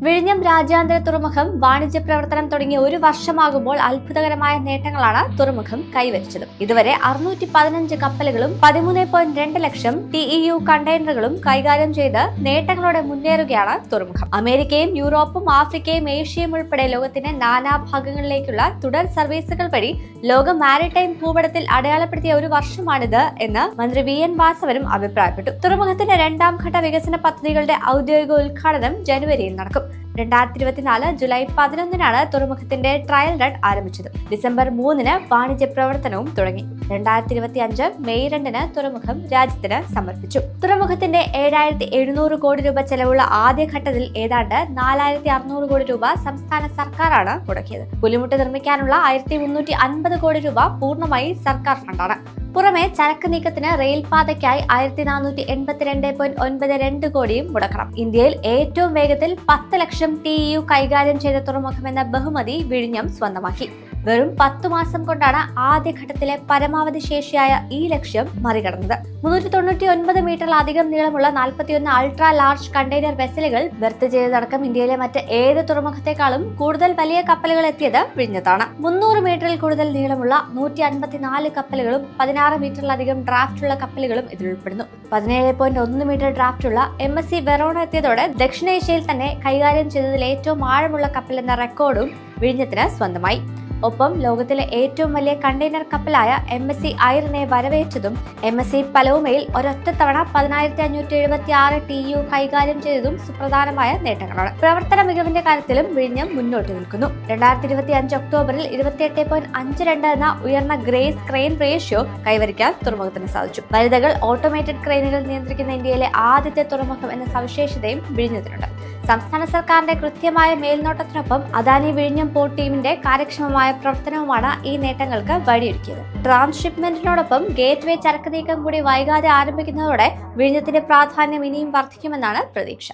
വിഴിഞ്ഞം രാജ്യാന്തര തുറമുഖം വാണിജ്യ പ്രവർത്തനം തുടങ്ങി ഒരു വർഷമാകുമ്പോൾ അത്ഭുതകരമായ നേട്ടങ്ങളാണ് തുറമുഖം കൈവരിച്ചത്. ഇതുവരെ 615 കപ്പലുകളും 13.2 ലക്ഷം TEU കണ്ടെയ്നറുകളും കൈകാര്യം ചെയ്ത് നേട്ടങ്ങളോടെ മുന്നേറുകയാണ് തുറമുഖം. അമേരിക്കയും യൂറോപ്പും ആഫ്രിക്കയും ഏഷ്യയും ഉൾപ്പെടെ ലോകത്തിന്റെ നാനാഭാഗങ്ങളിലേക്കുള്ള തുടർ സർവീസുകൾ വഴി ലോക മാരിടൈം ഭൂപടത്തിൽ അടയാളപ്പെടുത്തിയ ഒരു വർഷമാണിത് എന്ന് മന്ത്രി VN വാസവനും അഭിപ്രായപ്പെട്ടു. തുറമുഖത്തിന്റെ രണ്ടാം ഘട്ട വികസന പദ്ധതികളുടെ ഔദ്യോഗിക ഉദ്ഘാടനം ജനുവരിയിൽ നടക്കും. 2024 ജൂലൈ 11-നാണ് തുറമുഖത്തിന്റെ ട്രയൽ റൺ ആരംഭിച്ചത്. ഡിസംബർ 3-ന് വാണിജ്യ പ്രവർത്തനവും തുടങ്ങി. 2025 മെയ് 2-ന് തുറമുഖം രാജ്യത്തിന് സമർപ്പിച്ചു. തുറമുഖത്തിന്റെ 7,700 കോടി രൂപ ചെലവുള്ള ആദ്യഘട്ടത്തിൽ ഏതാണ്ട് 4,600 കോടി രൂപ സംസ്ഥാന സർക്കാരാണ് മുടക്കിയത്. പുലിമുട്ട് നിർമ്മിക്കാനുള്ള 1,350 കോടി രൂപ പൂർണ്ണമായി സർക്കാർ ഫണ്ടാണ്. പുറമെ ചരക്ക് നീക്കത്തിന് റെയിൽപാതയ്ക്കായി 1,482.92 കോടിയും മുടക്കണം. ഇന്ത്യയിൽ ഏറ്റവും വേഗത്തിൽ 10 ലക്ഷം TEU കൈകാര്യം ചെയ്ത തുറമുഖമെന്ന ബഹുമതി വിഴിഞ്ഞം സ്വന്തമാക്കി. വെറും 10 മാസം കൊണ്ടാണ് ആദ്യഘട്ടത്തിലെ പരമാവധി ശേഷിയായ ഈ ലക്ഷ്യം മറികടന്നത്. 399 മീറ്ററിലധികം നീളമുള്ള 41 അൾട്രാ ലാർജ് കണ്ടെയ്നർ വെസലുകൾ ബെർത്ത് ചെയ്തടക്കം ഇന്ത്യയിലെ മറ്റ് ഏത് തുറമുഖത്തെക്കാളും കൂടുതൽ വലിയ കപ്പലുകൾ എത്തിയത് വിഴിഞ്ഞത്താണ്. 300 മീറ്ററിൽ കൂടുതൽ നീളമുള്ള 154 കപ്പലുകളും 16 മീറ്ററിലധികം ഡ്രാഫ്റ്റുള്ള കപ്പലുകളും ഇതിൽ ഉൾപ്പെടുന്നു. 17.1 മീറ്റർ ഡ്രാഫ്റ്റുള്ള MSC വെറോണ എത്തിയതോടെ ദക്ഷിണേഷ്യയിൽ തന്നെ കൈകാര്യം ചെയ്തതിൽ ഏറ്റവും ആഴമുള്ള കപ്പൽ എന്ന റെക്കോർഡും വിഴിഞ്ഞത്തിന് സ്വന്തമായി. ഒപ്പം ലോകത്തിലെ ഏറ്റവും വലിയ കണ്ടെയ്നർ കപ്പലായ MSC ഐറിനെ വരവേറ്റതും MSC പലോമയിൽ ഒരൊറ്റത്തവണ 10,576 TEU കൈകാര്യം ചെയ്തതും സുപ്രധാനമായ നേട്ടങ്ങളാണ്. പ്രവർത്തന മികവിന്റെ കാര്യത്തിലും വിഴിഞ്ഞം മുന്നോട്ട് നിൽക്കുന്നു. 2025 ഒക്ടോബറിൽ 28.52 എന്ന ഉയർന്ന ഗ്രേസ് ക്രെയിൻ റേഷ്യോ കൈവരിക്കാൻ തുറമുഖത്തിന് സാധിച്ചു. വനിതകൾ ഓട്ടോമേറ്റഡ് ക്രെയിനുകൾ നിയന്ത്രിക്കുന്ന ഇന്ത്യയിലെ ആദ്യത്തെ തുറമുഖം എന്ന സവിശേഷതയും വിഴിഞ്ഞത്തിനുണ്ട്. സംസ്ഥാന സർക്കാരിന്റെ കൃത്യമായ മേൽനോട്ടത്തിനൊപ്പം അദാനി വിഴിഞ്ഞം പോർട്ട് ടീമിന്റെ കാര്യക്ഷമമായ പ്രവർത്തനവുമാണ് ഈ നേട്ടങ്ങൾക്ക് വഴിയൊരുക്കിയത്. ട്രാൻസ്ഷിപ്മെന്റിനോടൊപ്പം ഗേറ്റ് വേ ചരക്ക് നീക്കം കൂടി വൈകാതെ ആരംഭിക്കുന്നതോടെ വിഴിഞ്ഞത്തിന്റെ പ്രാധാന്യം ഇനിയും വർദ്ധിക്കുമെന്നാണ് പ്രതീക്ഷ.